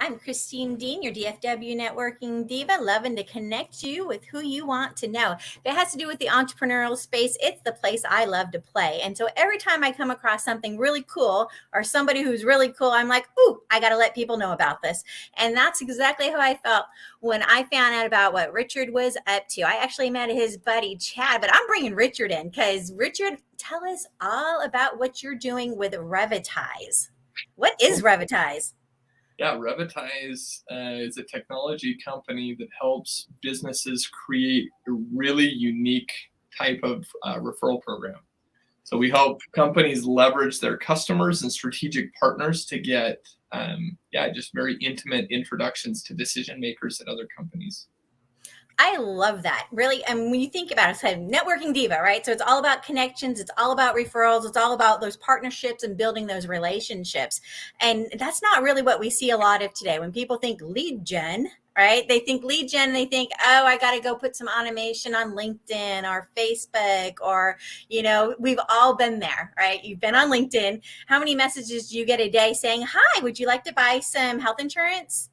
I'm Christine Dean, your DFW Networking Diva, loving to connect you with who you want to know. If it has to do with the entrepreneurial space, it's the place I love to play. And so every time I come across something really cool or somebody who's really cool, I'm like, ooh, I got to let people know about this. And that's exactly how I felt when I found out about what Richard was up to. I actually met his buddy, Chad, but I'm bringing Richard in because Richard, tell us all about what you're doing with Revetize. What is Revetize? Yeah, Revetize is a technology company that helps businesses create a really unique type of referral program. So we help companies leverage their customers and strategic partners to get, just very intimate introductions to decision makers at other companies. I love that. Really. And when you think about it, it's kind of networking diva, right? So it's all about connections. It's all about referrals. It's all about those partnerships and building those relationships. And that's not really what we see a lot of today. When people think lead gen, right? They think lead gen and they think, oh, I got to go put some automation on LinkedIn or Facebook or, we've all been there, right? You've been on LinkedIn. How many messages do you get a day saying, hi, would you like to buy some health insurance?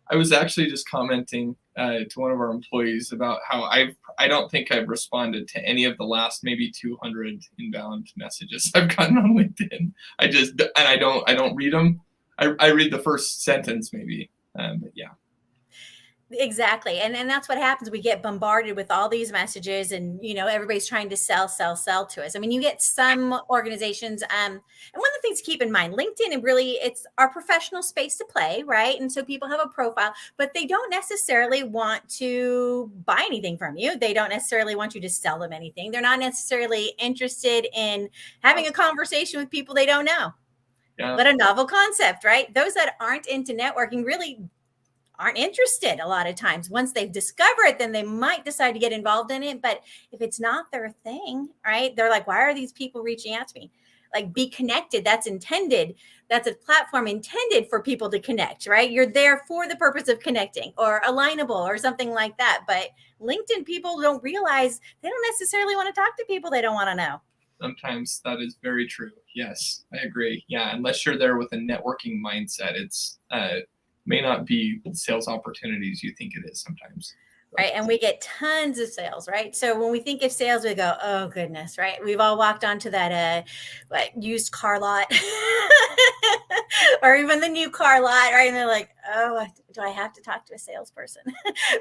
I was actually just commenting to one of our employees about how I don't think I've responded to any of the last maybe 200 inbound messages I've gotten on LinkedIn. I don't read them. I read the first sentence maybe, but yeah. Exactly. And that's what happens. We get bombarded with all these messages and, everybody's trying to sell to us. I mean, you get some organizations. And one of the things to keep in mind, LinkedIn, it's our professional space to play, right? And so people have a profile, but they don't necessarily want to buy anything from you. They don't necessarily want you to sell them anything. They're not necessarily interested in having a conversation with people they don't know. Yeah. But a novel concept, right? Those that aren't into networking really aren't interested a lot of times. Once they've discovered it, then they might decide to get involved in it. But if it's not their thing, right? They're like, why are these people reaching out to me? Like, be connected. That's intended. That's a platform intended for people to connect, right? You're there for the purpose of connecting or alignable or something like that. But LinkedIn people don't realize they don't necessarily want to talk to people they don't want to know. Sometimes that is very true. Yes, I agree. Yeah, unless you're there with a networking mindset, it's may not be sales opportunities you think it is sometimes. Right. And we get tons of sales, right? So when we think of sales, we go, oh goodness, right? We've all walked onto that used car lot or even the new car lot, right? And they're like, oh, do I have to talk to a salesperson?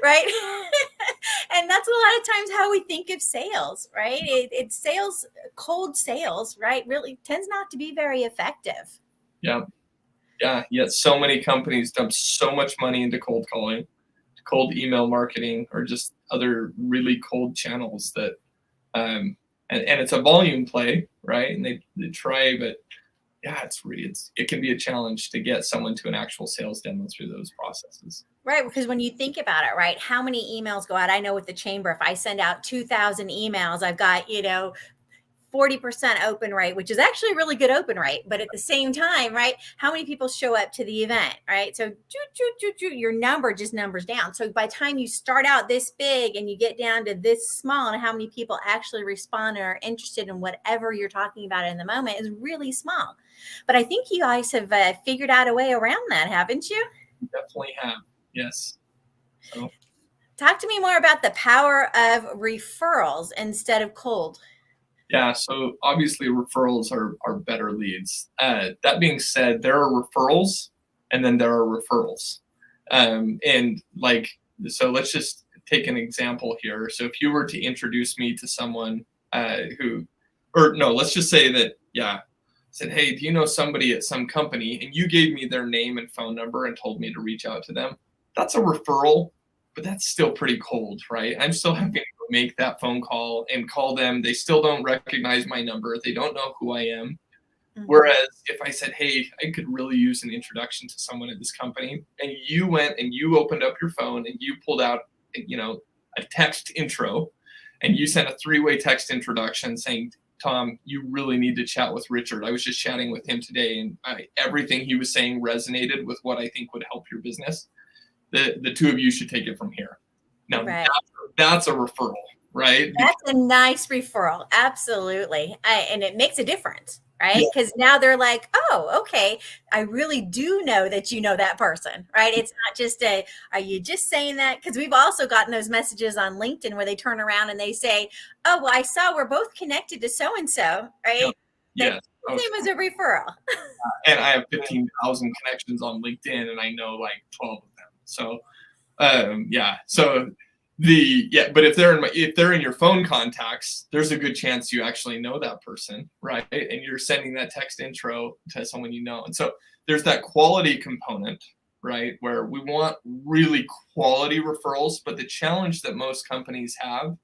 Right. And that's a lot of times how we think of sales, right? It's sales, cold sales, right? Really tends not to be very effective. Yeah. Yeah, yet so many companies dump so much money into cold calling, cold email marketing, or just other really cold channels that, and it's a volume play, right? And they try, but yeah, it can be a challenge to get someone to an actual sales demo through those processes. Right. Because when you think about it, right, how many emails go out? I know with the chamber, if I send out 2,000 emails, I've got, 40% open rate, which is actually a really good open rate. But at the same time, right, how many people show up to the event, right? So your number just numbers down. So by the time you start out this big and you get down to this small, and how many people actually respond or are interested in whatever you're talking about in the moment is really small. But I think you guys have figured out a way around that, haven't you? Definitely have. Yes. So. Talk to me more about the power of referrals instead of cold. Yeah, so obviously referrals are better leads. That being said, there are referrals and then there are referrals. So let's just take an example here. So if you were to introduce me to someone let's just say that, said, hey, do you know somebody at some company? And you gave me their name and phone number and told me to reach out to them. That's a referral, but that's still pretty cold, right? I'm still having to make that phone call and call them. They still don't recognize my number. They don't know who I am. Mm-hmm. Whereas if I said, hey, I could really use an introduction to someone at this company, and you went and you opened up your phone and you pulled out, a text intro, and you sent a 3-way text introduction saying, Tom, you really need to chat with Richard. I was just chatting with him today, and everything he was saying resonated with what I think would help your business. The two of you should take it from here. Now, right. That's a referral, right? That's a nice referral. Absolutely. And it makes a difference, Yeah, right? Because now they're like, oh, okay, I really do know that you know that person, right? It's not just are you just saying that? Because we've also gotten those messages on LinkedIn where they turn around and they say, oh, well, I saw we're both connected to so-and-so, yeah, right? That yes. his name was a referral. And I have 15,000 connections on LinkedIn, and I know like 12 of them. So yeah. So but if they're in your phone contacts, there's a good chance you actually know that person, right? And you're sending that text intro to someone you know. And so there's that quality component, right? Where we want really quality referrals, but the challenge that most companies have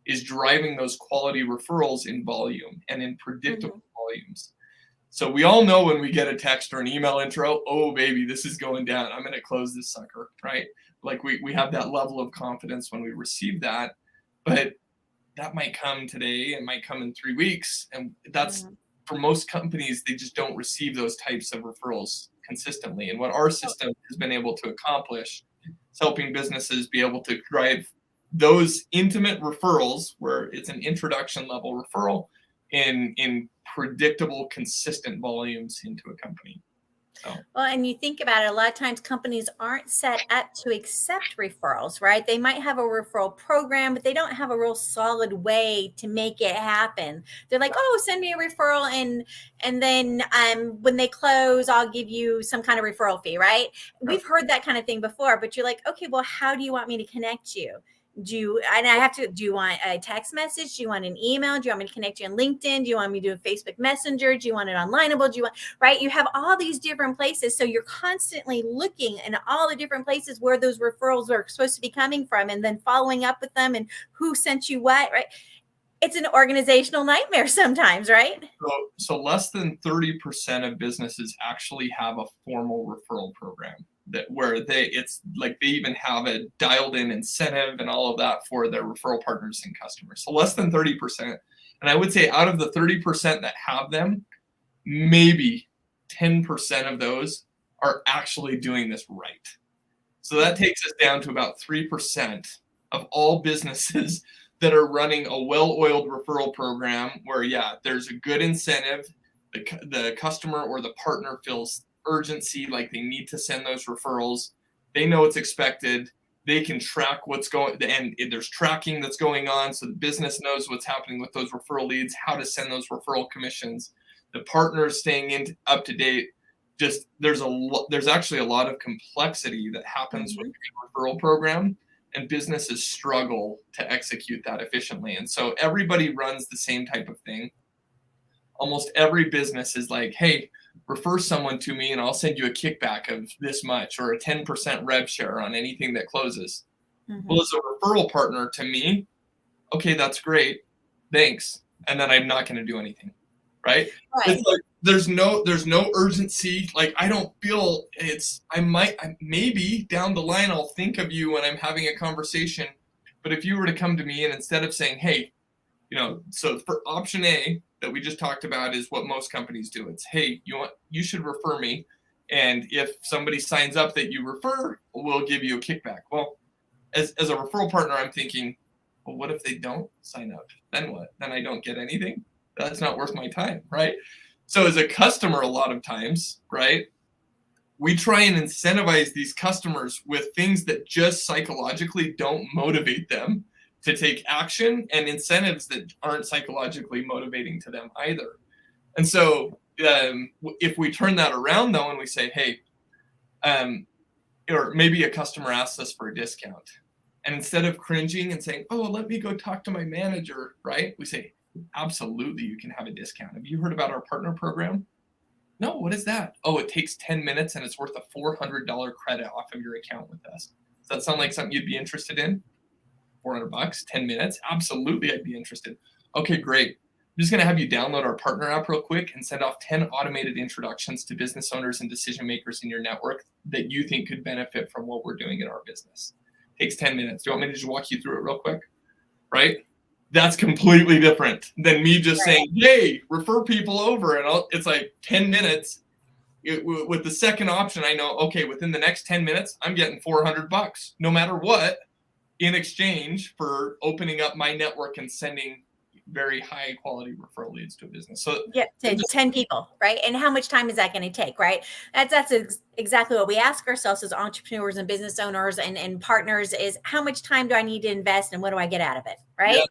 is driving those quality referrals in volume and in predictable volumes. So we all know when we get a text or an email intro, oh baby, this is going down. I'm going to close this sucker, right? Like we have that level of confidence when we receive that, but that might come today, it might come in 3 weeks. And that's for most companies, they just don't receive those types of referrals consistently. And what our system has been able to accomplish is helping businesses be able to drive those intimate referrals where it's an introduction level referral in predictable, consistent volumes into a company. So. Well, and you think about it, a lot of times companies aren't set up to accept referrals, right? They might have a referral program, but they don't have a real solid way to make it happen. They're like, oh, send me a referral, and then when they close, I'll give you some kind of referral fee, right? We've heard that kind of thing before, but you're like, okay, well, how do you want me to connect you? Do you want a text message? Do you want an email? Do you want me to connect you on LinkedIn? Do you want me to do a Facebook Messenger? Do you want it onlineable? Do you want, right? You have all these different places. So you're constantly looking in all the different places where those referrals are supposed to be coming from and then following up with them and who sent you what, right? It's an organizational nightmare sometimes, right? So less than 30% of businesses actually have a formal referral program it's like they even have a dialed in incentive and all of that for their referral partners and customers. So less than 30%. And I would say out of the 30% that have them, maybe 10% of those are actually doing this right. So that takes us down to about 3% of all businesses that are running a well-oiled referral program where, yeah, there's a good incentive. The customer or the partner feels urgency, like they need to send those referrals. They know it's expected. They can track what's going, and there's tracking that's going on. So the business knows what's happening with those referral leads, how to send those referral commissions. The partners staying up to date. Just there's actually a lot of complexity that happens with the referral program, and businesses struggle to execute that efficiently. And so everybody runs the same type of thing. Almost every business is like, hey, refer someone to me and I'll send you a kickback of this much or a 10% rev share on anything that closes. Well, as a referral partner to me, okay, that's great. Thanks. And then I'm not going to do anything. Right? It's like there's no urgency. Like I don't feel maybe down the line I'll think of you when I'm having a conversation. But if you were to come to me and instead of saying, hey, so for option A that we just talked about is what most companies do. It's, hey, you should refer me. And if somebody signs up that you refer, we'll give you a kickback. Well, as a referral partner, I'm thinking, well, what if they don't sign up? Then what? Then I don't get anything? That's not worth my time, right? So as a customer, a lot of times, right, we try and incentivize these customers with things that just psychologically don't motivate them to take action and incentives that aren't psychologically motivating to them either. And so if we turn that around though, and we say, hey, or maybe a customer asks us for a discount, and instead of cringing and saying, oh, let me go talk to my manager, right? We say, absolutely, you can have a discount. Have you heard about our partner program? No, what is that? Oh, it takes 10 minutes and it's worth a $400 credit off of your account with us. Does that sound like something you'd be interested in? $400, 10 minutes? Absolutely, I'd be interested. Okay, great. I'm just going to have you download our partner app real quick and send off 10 automated introductions to business owners and decision makers in your network that you think could benefit from what we're doing in our business. Takes 10 minutes. Do you want me to just walk you through it real quick? Right? That's completely different than me just saying, hey, refer people over. And it's like 10 minutes. With the second option, I know, okay, within the next 10 minutes, I'm getting $400 no matter what. in exchange for opening up my network and sending very high quality referral leads to a business. So yep, to 10 people, right? And how much time is that going to take, right? That's exactly what we ask ourselves as entrepreneurs and business owners and partners is how much time do I need to invest and what do I get out of it, right? Yeah.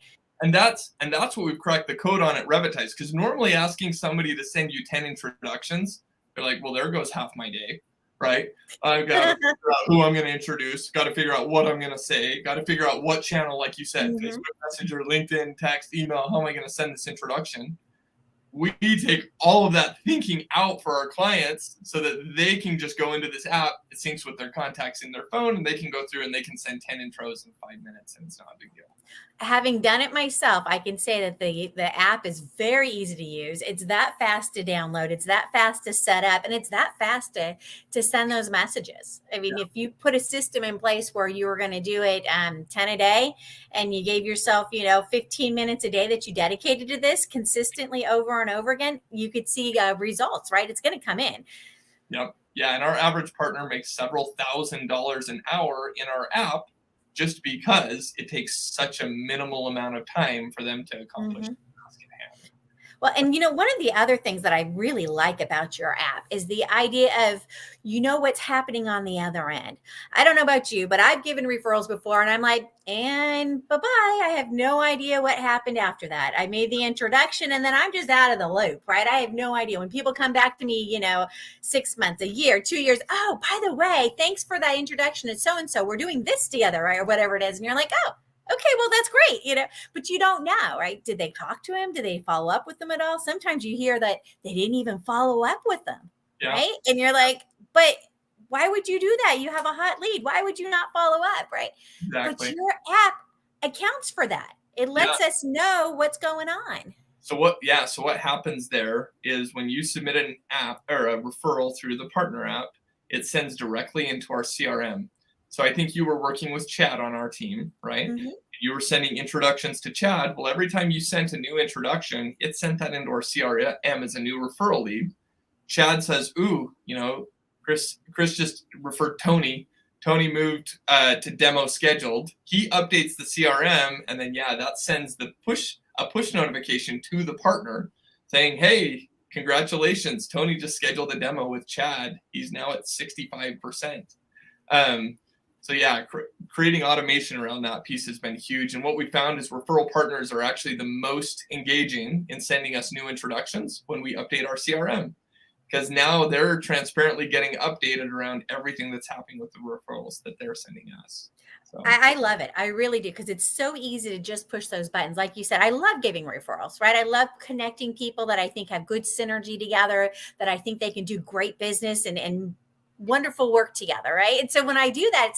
And that's what we've cracked the code on at Revetize. Because normally asking somebody to send you 10 introductions, they're like, well, there goes half my day, right? I've got to figure out who I'm going to introduce, got to figure out what I'm going to say, got to figure out what channel, like you said, Mm-hmm. Facebook Messenger, LinkedIn, text, email, how am I going to send this introduction? We take all of that thinking out for our clients so that they can just go into this app. It syncs with their contacts in their phone, and they can go through and they can send 10 intros in 5 minutes, and it's not a big deal. Having done it myself, I can say that the app is very easy to use. It's that fast to download. It's that fast to set up, and it's that fast to send those messages. I mean, if you put a system in place where you were going to do it 10 a day, and you gave yourself, 15 minutes a day that you dedicated to this consistently over and over again, you could see results, right? It's going to come in. Yep. Yeah, and our average partner makes several $1,000s an hour in our app, just because it takes such a minimal amount of time for them to accomplish the task at hand. Well, and one of the other things that I really like about your app is the idea of, what's happening on the other end. I don't know about you, but I've given referrals before and I'm like, and bye-bye. I have no idea what happened after that. I made the introduction and then I'm just out of the loop, right? I have no idea. When people come back to me, 6 months, a year, 2 years, oh, by the way, thanks for that introduction. It's so-and-so. We're doing this together, right? Or whatever it is. And you're like, oh, okay, well, that's great, but you don't know, right? Did they talk to him? Did they follow up with them at all? Sometimes you hear that they didn't even follow up with them, right? And you're like, but why would you do that? You have a hot lead. Why would you not follow up, right? Exactly. But your app accounts for that. It lets us know what's going on. So what happens there is when you submit an app or a referral through the partner app, it sends directly into our CRM. So I think you were working with Chad on our team, right? Mm-hmm. You were sending introductions to Chad. Well, every time you sent a new introduction, it sent that into our CRM as a new referral lead. Chad says, ooh, Chris just referred Tony. Tony moved to demo scheduled. He updates the CRM, and then that sends a push notification to the partner saying, hey, congratulations, Tony just scheduled a demo with Chad. He's now at 65%. So creating automation around that piece has been huge. And what we found is referral partners are actually the most engaging in sending us new introductions when we update our CRM, because now they're transparently getting updated around everything that's happening with the referrals that they're sending us. So. I love it. I really do, because it's so easy to just push those buttons. Like you said, I love giving referrals, right? I love connecting people that I think have good synergy together, that I think they can do great business and wonderful work together, right? And so when I do that,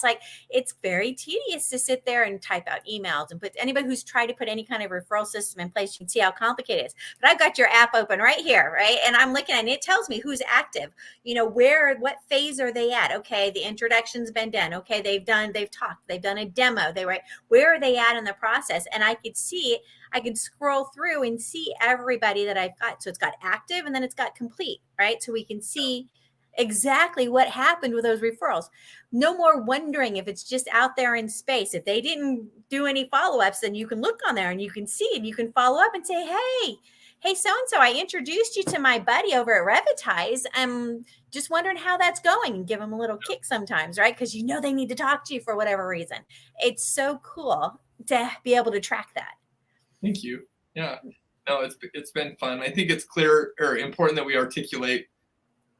it's very tedious to sit there and type out emails and put. Anybody who's tried to put any kind of referral system in place, you can see how complicated it is. But I've got your app open right here, right? And I'm looking and it tells me who's active, what phase are they at? Okay, the introduction's been done. Okay, they've talked, they've done a demo, where are they at in the process? And I could see, I can scroll through and see everybody that I've got. So it's got active and then it's got complete, right? So we can see exactly what happened with those referrals. No more wondering if it's just out there in space. If they didn't do any follow-ups, then you can look on there and you can see and you can follow up and say, hey, so-and-so, I introduced you to my buddy over at Revetize. I'm just wondering how that's going, and give them a little kick sometimes, right? Because they need to talk to you for whatever reason. It's so cool to be able to track that. Thank you. Yeah. No, it's been fun. I think it's clear or important that we articulate,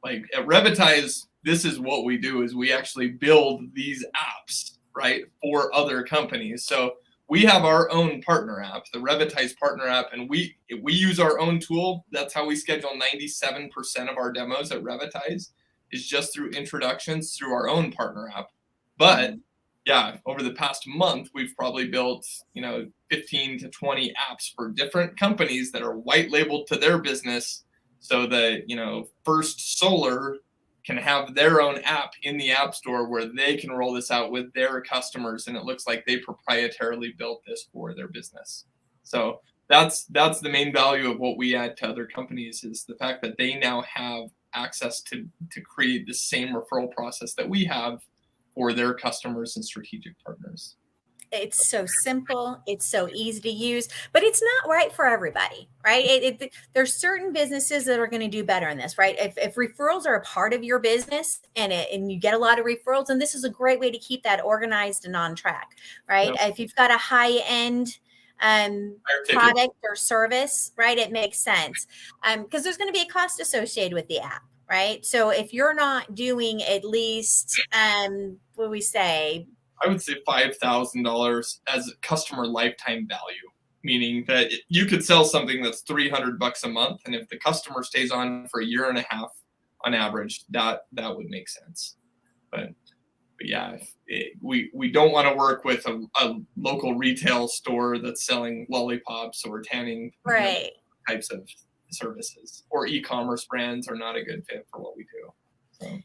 like at Revetize, this is what we do, is we actually build these apps, right, for other companies. So we have our own partner app, the Revetize partner app, and we use our own tool. That's how we schedule 97% of our demos at Revetize, is just through introductions through our own partner app. But over the past month, we've probably built, 15 to 20 apps for different companies that are white labeled to their business. So that, First Solar can have their own app in the App Store where they can roll this out with their customers. And it looks like they proprietarily built this for their business. So that's the main value of what we add to other companies, is the fact that they now have access to create the same referral process that we have for their customers and strategic partners. It's so simple. It's so easy to use, but it's not right for everybody, right? There's certain businesses that are going to do better in this, right? If referrals are a part of your business and you get a lot of referrals, and this is a great way to keep that organized and on track, right? Yep. If you've got a high end product or service, right, it makes sense because there's going to be a cost associated with the app, right? So if you're not doing at least, what do we say? I would say $5,000 as a customer lifetime value, meaning that you could sell something that's $300 a month, and if the customer stays on for a year and a half on average, that would make sense. But yeah, we don't want to work with a local retail store that's selling lollipops or tanning types of services, or e-commerce brands are not a good fit for what we do. So.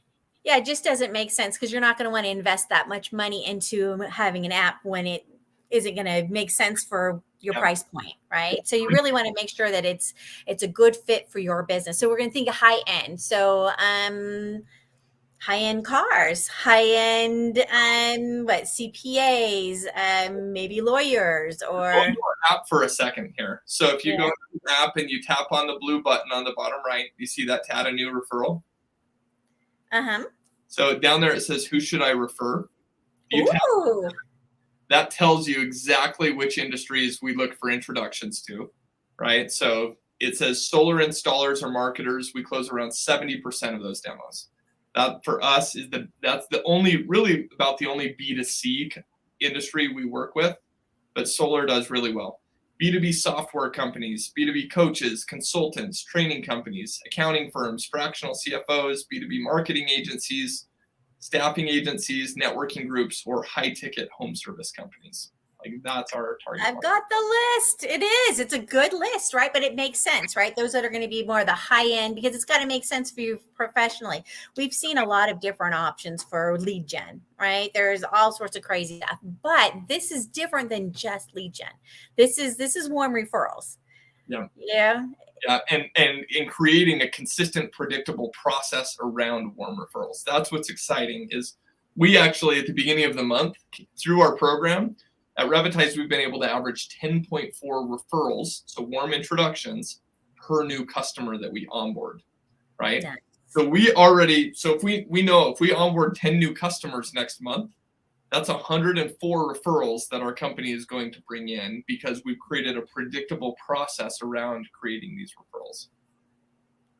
Yeah, it just doesn't make sense because you're not going to want to invest that much money into having an app when it isn't going to make sense for your price point, right? So you really want to make sure that it's a good fit for your business. So we're going to think of high end. So high-end cars, high-end CPAs, maybe lawyers, or go into our app for a second here. So if you go into the app and you tap on the blue button on the bottom right, you see that to add a new referral. So down there it says, who should I refer? That tells you exactly which industries we look for introductions to, right? So it says solar installers or marketers. We close around 70% of those demos. That for us is that's the only really about the only B2C industry we work with, but solar does really well. B2B software companies, B2B coaches, consultants, training companies, accounting firms, fractional CFOs, B2B marketing agencies, staffing agencies, networking groups, or high-ticket home service companies. Like that's our target. I've got the list. It is. It's a good list, right? But it makes sense, right? Those that are going to be more the high end because it's got to make sense for you professionally. We've seen a lot of different options for lead gen, right? There's all sorts of crazy stuff, but this is different than just lead gen. This is warm referrals. Yeah. Yeah. Yeah, and in creating a consistent, predictable process around warm referrals. That's what's exciting is we actually, at the beginning of the month, through our program, at Revetize, we've been able to average 10.4 referrals, so warm introductions, per new customer that we onboard, right? Nice. So if we know if we onboard 10 new customers next month, that's 104 referrals that our company is going to bring in because we've created a predictable process around creating these referrals.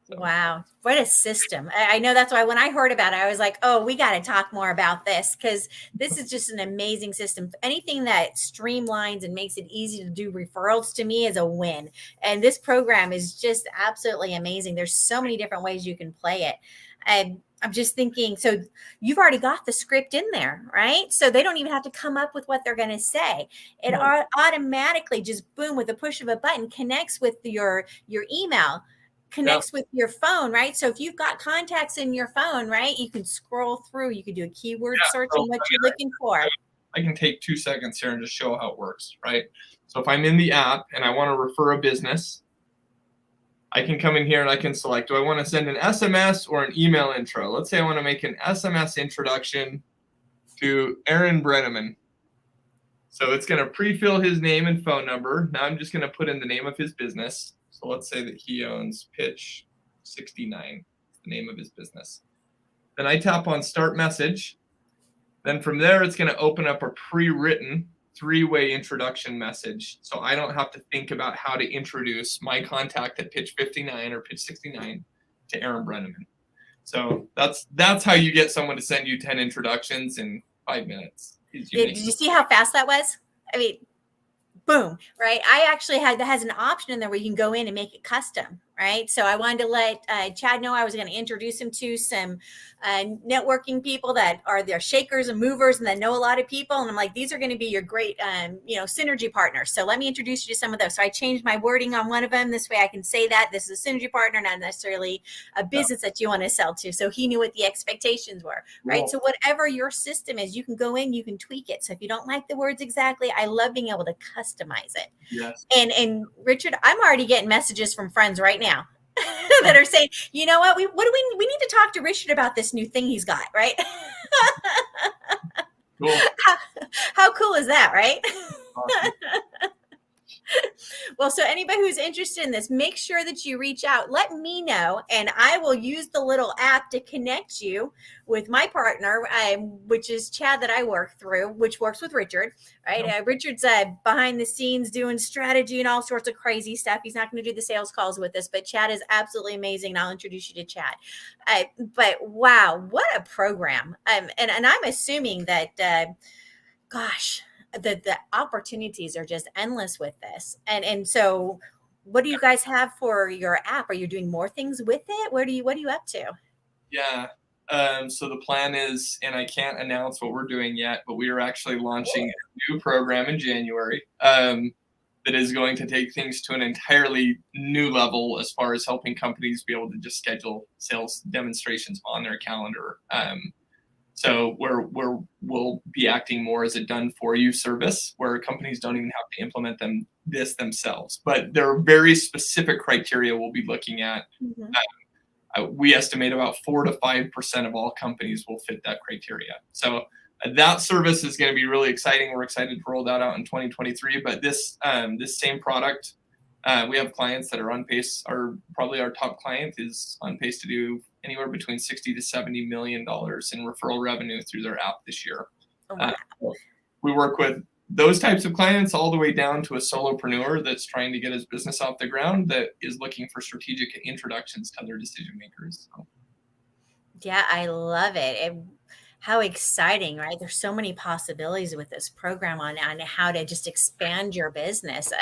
So. Wow. What a system. I know that's why when I heard about it, I was like, oh, we got to talk more about this because this is just an amazing system. Anything that streamlines and makes it easy to do referrals to me is a win. And this program is just absolutely amazing. There's so many different ways you can play it. I'm just thinking, so you've already got the script in there, right? So they don't even have to come up with what they're going to say. It automatically just boom, with the push of a button, connects with your email, connects with your phone, right? So if you've got contacts in your phone, right, you can scroll through, you can do a keyword search on what you're looking for. I can take 2 seconds here and just show how it works, right? So if I'm in the app and I want to refer a business, I can come in here and I can select, do I want to send an SMS or an email intro? Let's say I want to make an SMS introduction to Aaron Brenneman. So it's going to pre-fill his name and phone number. Now I'm just going to put in the name of his business. So let's say that he owns Pitch 69, the name of his business. Then I tap on Start Message. Then from there, it's going to open up a pre-written 3-way introduction message. So I don't have to think about how to introduce my contact at Pitch 59 or Pitch 69 to Aaron Brenneman. So that's how you get someone to send you 10 introductions in 5 minutes. Did you see how fast that was? I mean, boom, right? I actually that has an option in there where you can go in and make it custom, right? So I wanted to let Chad know I was going to introduce him to some networking people that are their shakers and movers and that know a lot of people. And I'm like, these are going to be your great, synergy partners. So let me introduce you to some of those. So I changed my wording on one of them. This way I can say that this is a synergy partner, not necessarily a business that you want to sell to. So he knew what the expectations were, right? Cool. So whatever your system is, you can go in, you can tweak it. So if you don't like the words exactly, I love being able to customize it. Yes. And Richard, I'm already getting messages from friends right now that are saying, you know what, we need to talk to Richard about this new thing he's got, right? Cool. How cool is that, right? Awesome. Well, so anybody who's interested in this, make sure that you reach out. Let me know, and I will use the little app to connect you with my partner, which is Chad that I work through, which works with Richard, right? Yep. Richard's behind the scenes doing strategy and all sorts of crazy stuff. He's not going to do the sales calls with us, but Chad is absolutely amazing, and I'll introduce you to Chad. But wow, what a program. And I'm assuming that, gosh, the opportunities are just endless with this. And so what do you guys have for your app? Are you doing more things with it? What are you up to? Yeah. So the plan is, and I can't announce what we're doing yet, but we are actually launching a new program in January that is going to take things to an entirely new level as far as helping companies be able to just schedule sales demonstrations on their calendar. So we'll be acting more as a done-for-you service where companies don't even have to implement this themselves. But there are very specific criteria we'll be looking at. Mm-hmm. We estimate about 4 to 5% of all companies will fit that criteria. So that service is going to be really exciting. We're excited to roll that out in 2023. But this same product, we have clients that are on pace. Probably our top client is on pace to do anywhere between $60 to $70 million in referral revenue through their app this year. Oh, wow. So we work with those types of clients all the way down to a solopreneur that's trying to get his business off the ground that is looking for strategic introductions to other decision makers. So. Yeah, I love it. How exciting, right? There's so many possibilities with this program on how to just expand your business.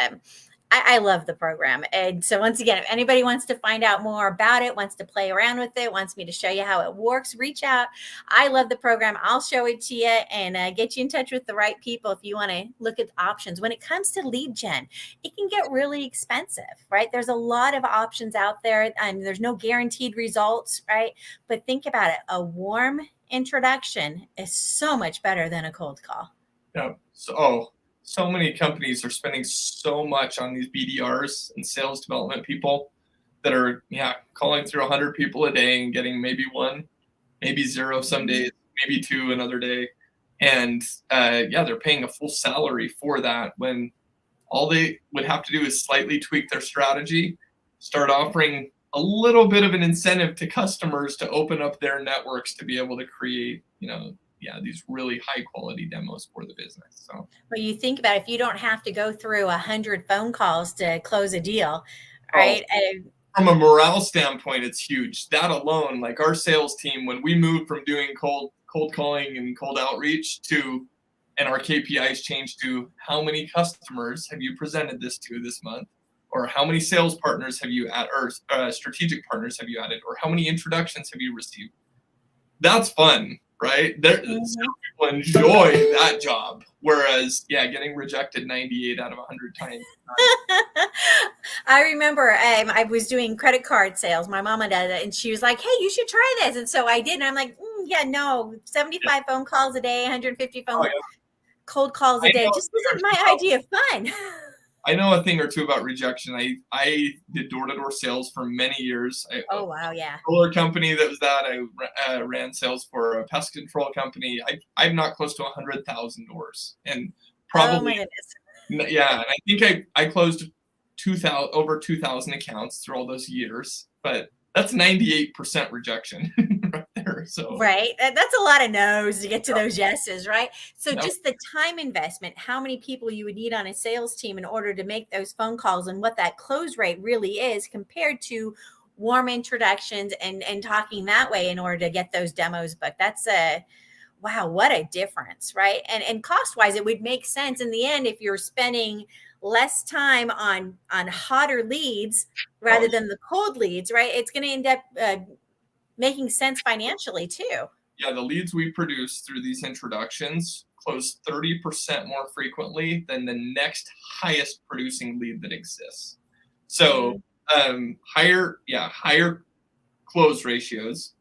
I love the program. And so once again, if anybody wants to find out more about it, wants to play around with it, wants me to show you how it works, reach out. I love the program. I'll show it to you and get you in touch with the right people if you want to look at options. When it comes to lead gen, it can get really expensive, right? There's a lot of options out there and there's no guaranteed results, right? But think about it. A warm introduction is so much better than a cold call. Yeah. So many companies are spending so much on these BDRs and sales development people that are calling through 100 people a day and getting maybe one, maybe zero some days, maybe two another day. And they're paying a full salary for that when all they would have to do is slightly tweak their strategy, start offering a little bit of an incentive to customers to open up their networks to be able to create, these really high quality demos for the business. So, well, you think about it, if you don't have to go through 100 phone calls to close a deal, right? From a morale standpoint, it's huge. That alone, like our sales team, when we moved from doing cold calling and cold outreach and our KPIs changed to how many customers have you presented this to this month, or how many sales partners have you added, or strategic partners have you added, or how many introductions have you received? That's fun. Right? Some people enjoy that job. Whereas, getting rejected 98 out of 100 times. I remember I was doing credit card sales. My mama did it, and she was like, hey, you should try this. And so I did. And I'm like, 75 phone calls a day, 150 cold calls a day. Just isn't my idea of fun. I know a thing or two about rejection. I did door-to-door sales for many years. Wow, yeah. Solar company that was that. I ran sales for a pest control company. I'm not close to 100,000 doors, and probably. Oh my goodness. Yeah, and I think I closed over 2,000 accounts through all those years, but that's 98% rejection right there. So right, that's a lot of no's to get to those yeses, right? So just the time investment, how many people you would need on a sales team in order to make those phone calls, and what that close rate really is compared to warm introductions and talking that way in order to get those demos booked. That's wow, what a difference, right? And cost wise, it would make sense in the end if you're spending less time on hotter leads rather than the cold leads, right? It's going to end up making sense financially too. Yeah, the leads we produce through these introductions close 30% more frequently than the next highest producing lead that exists. So higher close ratios,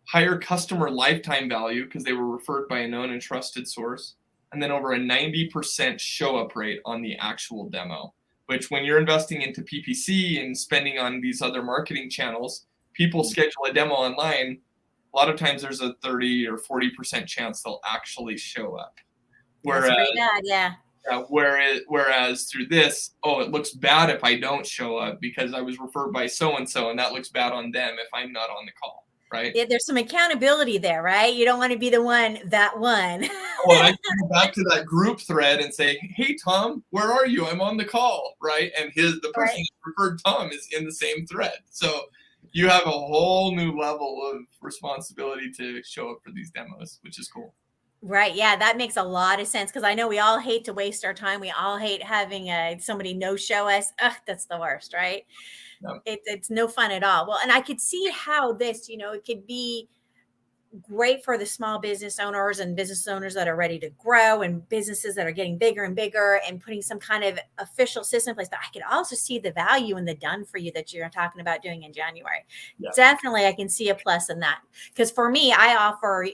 higher customer lifetime value because they were referred by a known and trusted source, and then over a 90% show up rate on the actual demo, which when you're investing into PPC and spending on these other marketing channels, people schedule a demo online. a lot of times there's a 30 or 40% chance they'll actually show up. That's pretty bad, yeah. Whereas through this, oh, it looks bad if I don't show up because I was referred by so-and-so, and that looks bad on them if I'm not on the call, right? Yeah, there's some accountability there, right? You don't want to be the one that won. Well, I go back to that group thread and say, hey, Tom, where are you? I'm on the call, right? And the person that referred Tom is in the same thread. So you have a whole new level of responsibility to show up for these demos, which is cool. Right. Yeah, that makes a lot of sense because I know we all hate to waste our time. We all hate having somebody no show us. Ugh, that's the worst, right? Yep. It's no fun at all. Well, and I could see how this, it could be great for the small business owners and business owners that are ready to grow and businesses that are getting bigger and bigger and putting some kind of official system in place. But I could also see the value in the done for you that you're talking about doing in January. Yeah. Definitely, I can see a plus in that because for me, I offer,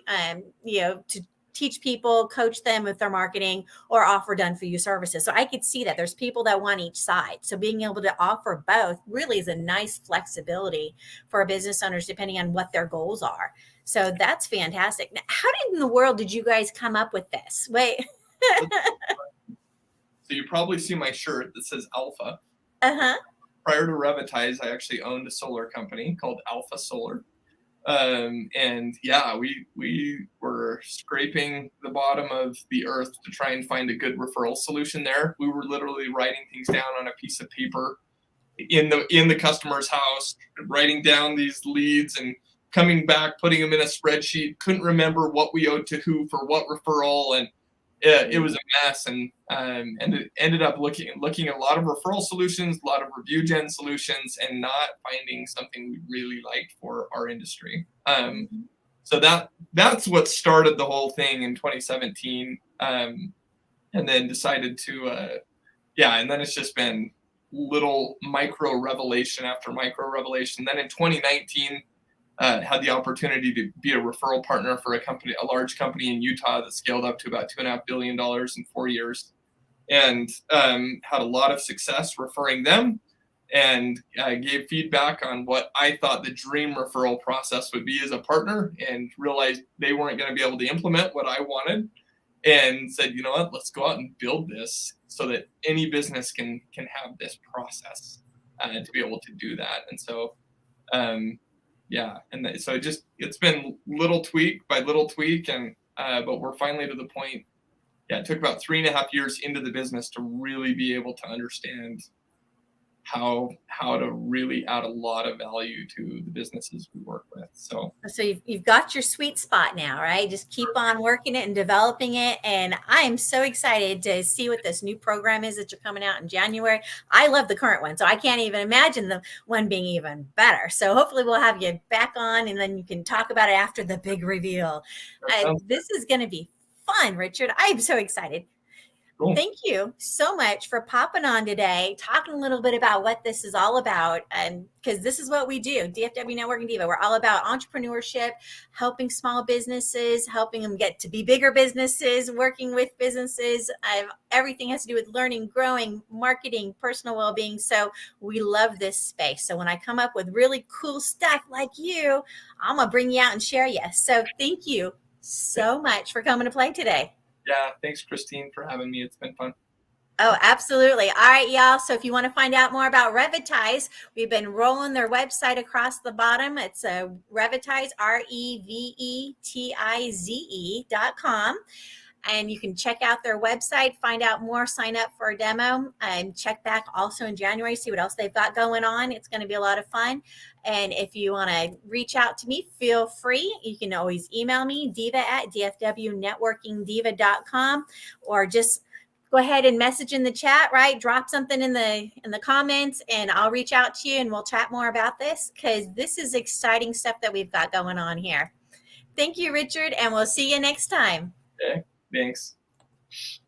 to teach people, coach them with their marketing, or offer done for you services. So I could see that there's people that want each side. So being able to offer both really is a nice flexibility for business owners, depending on what their goals are. So that's fantastic. Now, how in the world did you guys come up with this? Wait. So you probably see my shirt that says Alpha. Uh-huh. Prior to Revetize, I actually owned a solar company called Alpha Solar. And yeah, we were scraping the bottom of the earth to try and find a good referral solution there. We were literally writing things down on a piece of paper in the customer's house, writing down these leads and coming back, putting them in a spreadsheet, couldn't remember what we owed to who for what referral. And it was a mess. And it ended up looking at a lot of referral solutions, a lot of review gen solutions, and not finding something we really liked for our industry. So that's what started the whole thing in 2017. And then decided to, and then it's just been little micro revelation after micro revelation. Then in 2019, had the opportunity to be a referral partner for a large company in Utah that scaled up to about $2.5 billion in 4 years, and had a lot of success referring them, and gave feedback on what I thought the dream referral process would be as a partner, and realized they weren't going to be able to implement what I wanted, and said, you know what, let's go out and build this so that any business can have this process to be able to do that. And so so it's been little tweak by little tweak, and but we're finally to the point. Yeah, it took about 3.5 years into the business to really be able to understand how to really add a lot of value to the businesses we work with. So you've got your sweet spot now, right? Just keep on working it and developing it. And I am so excited to see what this new program is that you're coming out in January. I love the current one, so I can't even imagine the one being even better. So hopefully we'll have you back on, and then you can talk about it after the big reveal. This is going to be fun, Richard. I'm so excited. Cool. Thank you so much for popping on today, talking a little bit about what this is all about. And because this is what we do, DFW Networking Diva, we're all about entrepreneurship, helping small businesses, helping them get to be bigger businesses, working with businesses. Everything has to do with learning, growing, marketing, personal well-being. So we love this space. So when I come up with really cool stuff like you, I'm going to bring you out and share you. So thank you so much for coming to play today. Yeah, thanks, Christine, for having me. It's been fun. Oh, absolutely. All right, y'all. So if you want to find out more about Revetize, we've been rolling their website across the bottom. It's Revetize, Revetize.com. And you can check out their website, find out more, sign up for a demo, and check back also in January, see what else they've got going on. It's going to be a lot of fun. And if you want to reach out to me, feel free. You can always email me, diva@dfwnetworkingdiva.com, or just go ahead and message in the chat, right? Drop something in the comments, and I'll reach out to you and we'll chat more about this, because this is exciting stuff that we've got going on here. Thank you, Richard, and we'll see you next time. Okay. Thanks.